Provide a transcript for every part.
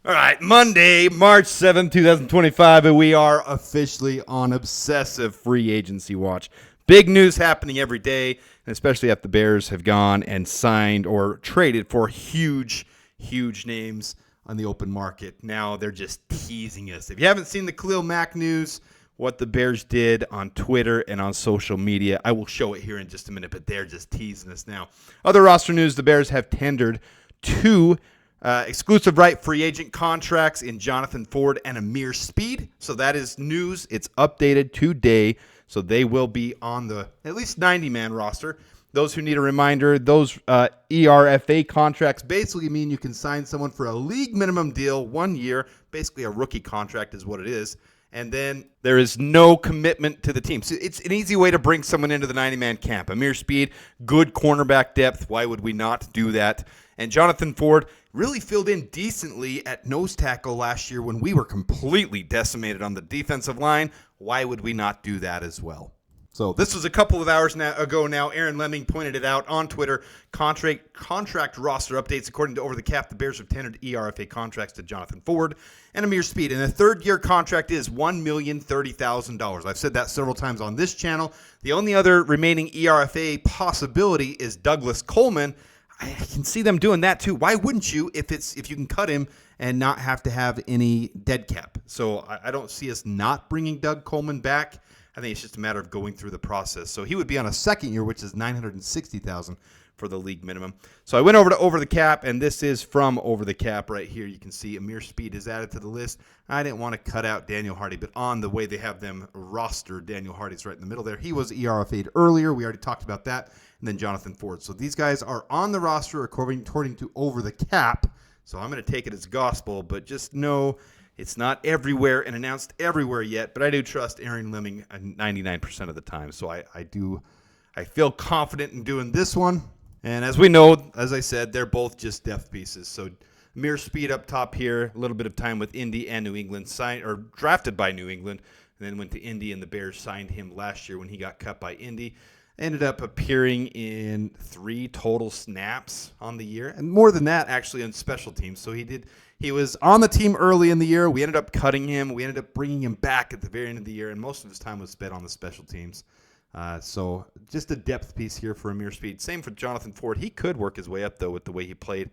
All right, Monday, March 7th, 2025, and we are officially on obsessive free agency watch. Big news happening every day, and especially after the Bears have gone and signed or traded for huge names on the open market. Now they're just teasing us. If you haven't seen the Khalil Mack news, what the Bears did on Twitter and on social media, I will show it here in just a minute, but they're just teasing us now. Other roster news, the Bears have tendered two exclusive right free agent contracts in Jonathan Ford and Amir Speed. So that is news. It's updated today. So they will be on the at least 90-man roster. Those who need a reminder, those ERFA contracts basically mean you can sign someone for a league minimum deal, 1 year, basically a rookie contract is what it is. And then there is no commitment to the team. So it's an easy way to bring someone into the 90-man camp. Amir Speed, good cornerback depth. Why would we not do that? And Jonathan Ford really filled in decently at nose tackle last year when we were completely decimated on the defensive line. Why would we not do that as well? So this was a couple of hours ago now. Aaron Lemming pointed it out on Twitter. Contract roster updates. According to Over the Cap, the Bears have tendered ERFA contracts to Jonathan Ford and Amir Speed. And the third-year contract is $1,030,000. I've said that several times on this channel. The only other remaining ERFA possibility is Douglas Coleman. I can see them doing that too. Why wouldn't you if you can cut him and not have to have any dead cap? So I don't see us not bringing Doug Coleman back. I think it's just a matter of going through the process. So he would be on a second year, which is $960,000 for the league minimum. So I went over the cap, and this is from Over the Cap right here. You can see Amir Speed is added to the list. I didn't want to cut out Daniel Hardy, but on the way they have them rostered, Daniel Hardy's right in the middle there. He was ERFA'd earlier. We already talked about that. And then Jonathan Ford. So these guys are on the roster according to Over the Cap. So I'm going to take it as gospel, but just know it's not everywhere and announced everywhere yet. But I do trust Aaron Lemming 99% of the time. So I feel confident in doing this one. And as we know, as I said, they're both just depth pieces. So Amir Speed up top here, a little bit of time with Indy and New England, drafted by New England, and then went to Indy, and the Bears signed him last year when he got cut by Indy. Ended up appearing in 3 total snaps on the year, and more than that actually on special teams. So he was on the team early in the year. We ended up cutting him. We ended up bringing him back at the very end of the year, and most of his time was spent on the special teams. So just a depth piece here for Amir Speed. Same for Jonathan Ford. He could work his way up, though, with the way he played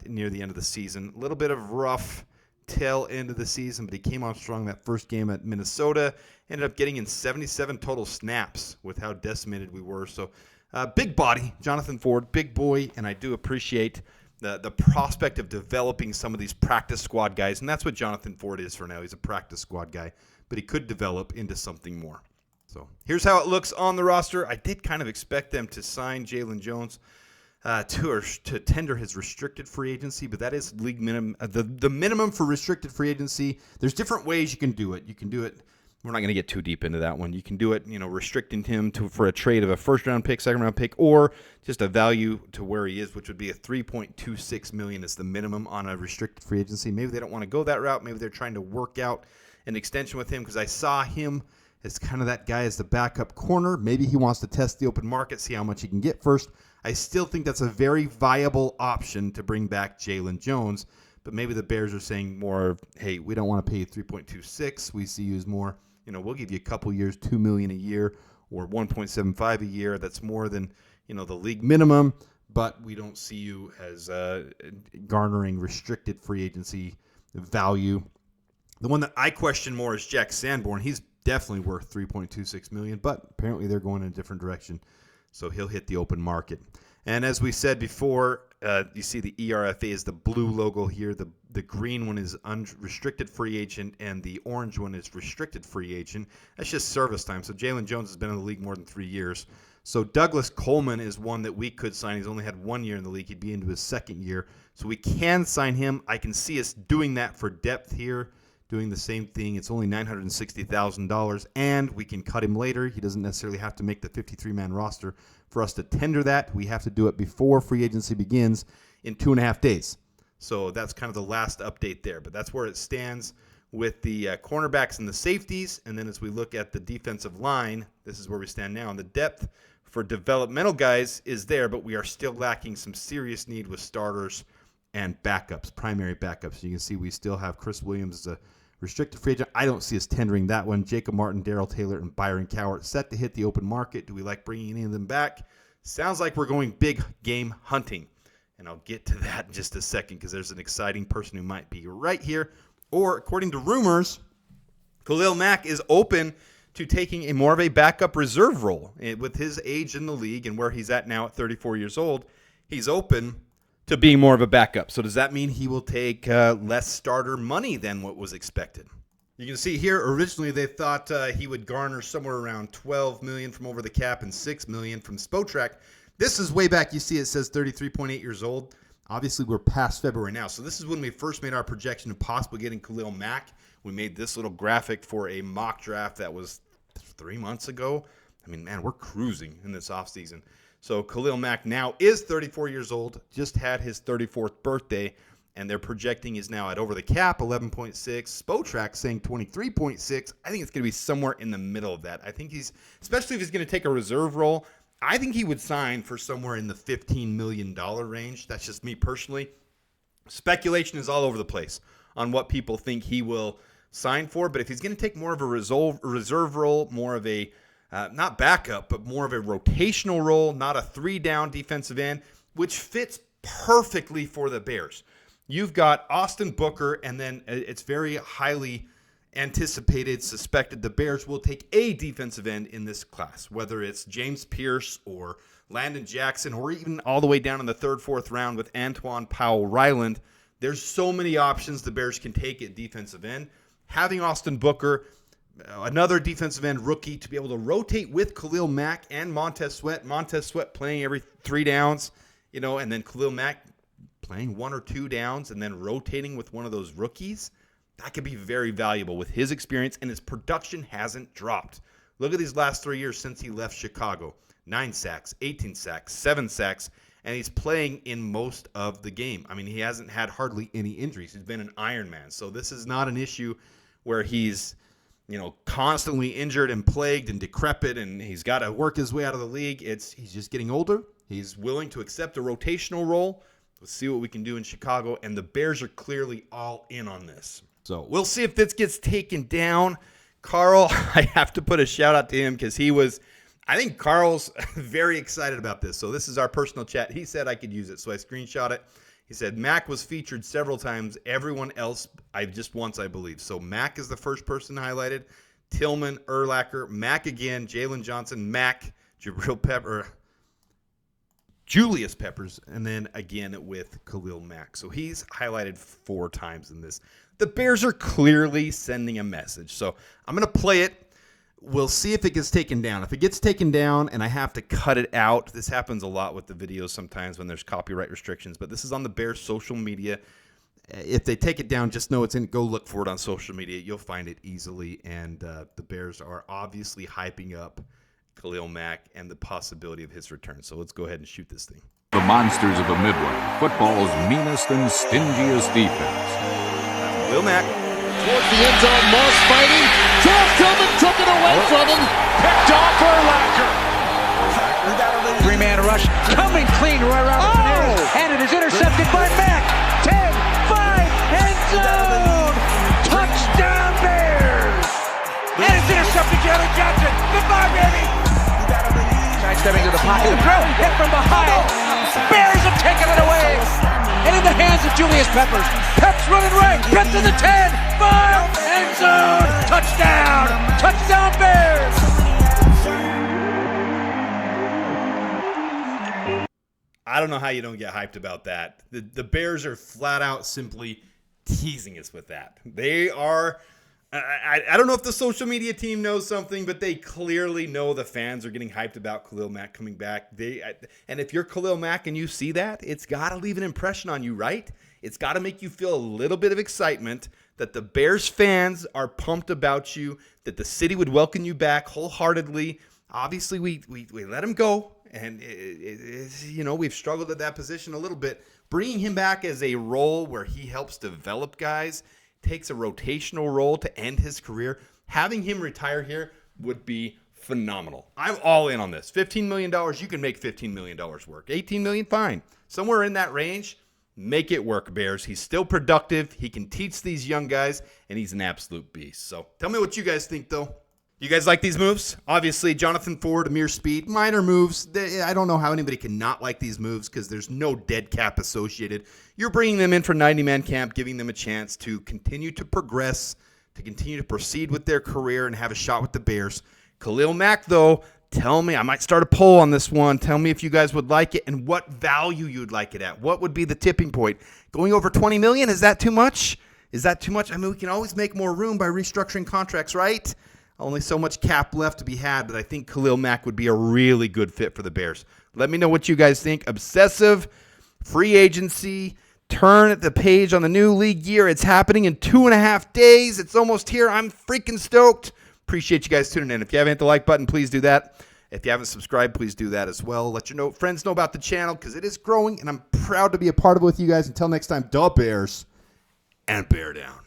near the end of the season. A little bit of rough tail end of the season, but he came on strong that first game at Minnesota. Ended up getting in 77 total snaps with how decimated we were. So big body, Jonathan Ford, big boy, and I do appreciate the prospect of developing some of these practice squad guys, and that's what Jonathan Ford is for now. He's a practice squad guy, but he could develop into something more. So here's how it looks on the roster. I did kind of expect them to sign Jalen Jones to tender his restricted free agency, but that is league minimum. The minimum for restricted free agency, there's different ways you can do it. You can do it. We're not going to get too deep into that one. You can do it, restricting him for a trade of a first-round pick, second-round pick, or just a value to where he is, which would be a $3.26 million is the minimum on a restricted free agency. Maybe they don't want to go that route. Maybe they're trying to work out an extension with him because I saw him as kind of that guy as the backup corner. Maybe he wants to test the open market, see how much he can get first. I still think that's a very viable option to bring back Jalen Jones, but maybe the Bears are saying more, hey, we don't want to pay you $3.26. We see you as more. We'll give you a couple years, $2 million a year or $1.75 a year. That's more than, the league minimum, but we don't see you as garnering restricted free agency value. The one that I question more is Jack Sanborn. He's definitely worth $3.26 million, but apparently they're going in a different direction, so he'll hit the open market. And as we said before, you see the ERFA is the blue logo here. The green one is unrestricted free agent, and the orange one is restricted free agent. That's just service time. So Jalen Jones has been in the league more than 3 years. So Douglas Coleman is one that we could sign. He's only had 1 year in the league. He'd be into his second year. So we can sign him. I can see us doing that for depth here, doing the same thing. It's only $960,000, and we can cut him later. He doesn't necessarily have to make the 53-man roster for us to tender that. We have to do it before free agency begins in 2.5 days. So that's kind of the last update there. But that's where it stands with the cornerbacks and the safeties. And then as we look at the defensive line, this is where we stand now. And the depth for developmental guys is there, but we are still lacking some serious need with starters and backups, primary backups. You can see we still have Chris Williams as a restricted free agent. I don't see us tendering that one. Jacob Martin, Darrell Taylor, and Byron Cowart set to hit the open market. Do we like bringing any of them back? Sounds like we're going big game hunting. And I'll get to that in just a second because there's an exciting person who might be right here. Or, according to rumors, Khalil Mack is open to taking a more of a backup reserve role. With his age in the league and where he's at now at 34 years old, he's open to being more of a backup. So does that mean he will take less starter money than what was expected? You can see here, originally they thought he would garner somewhere around $12 million from over the cap and $6 million from Spotrac. This is way back. You see it says 33.8 years old. Obviously, we're past February now. So this is when we first made our projection of possibly getting Khalil Mack. We made this little graphic for a mock draft that was 3 months ago. I mean, man, we're cruising in this offseason. So Khalil Mack now is 34 years old, just had his 34th birthday, and they're projecting he's now at over the cap, 11.6. Spotrac saying 23.6. I think it's going to be somewhere in the middle of that. I think he's, especially if he's going to take a reserve role, I think he would sign for somewhere in the $15 million range. That's just me personally. Speculation is all over the place on what people think he will sign for, but if he's going to take more of a reserve role, more of a, not backup, but more of a rotational role, not a 3-down defensive end, which fits perfectly for the Bears. You've got Austin Booker, and then it's very highly anticipated, suspected the Bears will take a defensive end in this class, whether it's James Pierce or Landon Jackson, or even all the way down in the 3rd, 4th round with Antoine Powell-Ryland. There's so many options the Bears can take at defensive end. Having Austin Booker, another defensive end rookie, to be able to rotate with Khalil Mack and Montez Sweat. Montez Sweat playing every 3 downs, and then Khalil Mack playing 1 or 2 downs and then rotating with one of those rookies. That could be very valuable with his experience, and his production hasn't dropped. Look at these last 3 years since he left Chicago. 9 sacks, 18 sacks, 7 sacks, and he's playing in most of the game. I mean, he hasn't had hardly any injuries. He's been an Iron Man. So this is not an issue where he's, constantly injured and plagued and decrepit, and he's got to work his way out of the league. He's just getting older. He's willing to accept a rotational role. Let's see what we can do in Chicago, and the Bears are clearly all in on this. So we'll see if this gets taken down. Carl, I have to put a shout out to him because I think Carl's very excited about this. So this is our personal chat. He said I could use it, so I screenshot it. He said Mack was featured several times. Everyone else, just once, I believe. So Mack is the first person highlighted. Tillman, Urlacher, Mack again, Jalen Johnson, Mack, Julius Peppers, and then again with Khalil Mack. So he's highlighted 4 times in this. The Bears are clearly sending a message. So I'm going to play it. We'll see if it gets taken down. If it gets taken down and I have to cut it out, this happens a lot with the videos sometimes when there's copyright restrictions, but this is on the Bears social media. If they take it down, just know it's in. Go look for it on social media. You'll find it easily, and the Bears are obviously hyping up Khalil Mack and the possibility of his return. So let's go ahead and shoot this thing. The monsters of the Midway, football's meanest and stingiest defense. Khalil Mack. Towards the end zone, Moss fighting. Jeff Tillman took it away from him. Picked off Urlacher. 3-man rush, coming clean right around the finale, and it is intercepted by Mack. 10, 5, end zone. Touchdown Bears. And it's intercepted, Jalen Johnson. Goodbye, baby. Stepping to the pocket, the throw, hit from behind. Bears have taken it away. And in the hands of Julius Peppers. Peps running right, Peps to the 10, 5, end zone. Touchdown. Touchdown Bears. I don't know how you don't get hyped about that. The Bears are flat out simply teasing us with that. They are... I don't know if the social media team knows something, but they clearly know the fans are getting hyped about Khalil Mack coming back. And if you're Khalil Mack and you see that, it's got to leave an impression on you, right? It's got to make you feel a little bit of excitement that the Bears fans are pumped about you, that the city would welcome you back wholeheartedly. Obviously, we let him go, and we've struggled at that position a little bit. Bringing him back as a role where he helps develop guys, takes a rotational role to end his career, having him retire here would be phenomenal. I'm all in on this. $15 million, you can make $15 million work. $18 million, fine. Somewhere in that range, Make it work, Bears. He's still productive. He can teach these young guys, and he's an absolute beast. So tell me what you guys think, though. You guys like these moves? Obviously, Jonathan Ford, Amir Speed, minor moves. I don't know how anybody can not like these moves because there's no dead cap associated. You're bringing them in for 90-man camp, giving them a chance to continue to progress, to continue to proceed with their career and have a shot with the Bears. Khalil Mack, though, tell me, I might start a poll on this one. Tell me if you guys would like it and what value you'd like it at. What would be the tipping point? Going over $20 million, is that too much? Is that too much? I mean, we can always make more room by restructuring contracts, right? Only so much cap left to be had, but I think Khalil Mack would be a really good fit for the Bears. Let me know what you guys think. Obsessive, free agency, turn the page on the new league year. It's happening in 2.5 days. It's almost here. I'm freaking stoked. Appreciate you guys tuning in. If you haven't hit the like button, please do that. If you haven't subscribed, please do that as well. Let your friends know about the channel because it is growing, and I'm proud to be a part of it with you guys. Until next time, da Bears and bear down.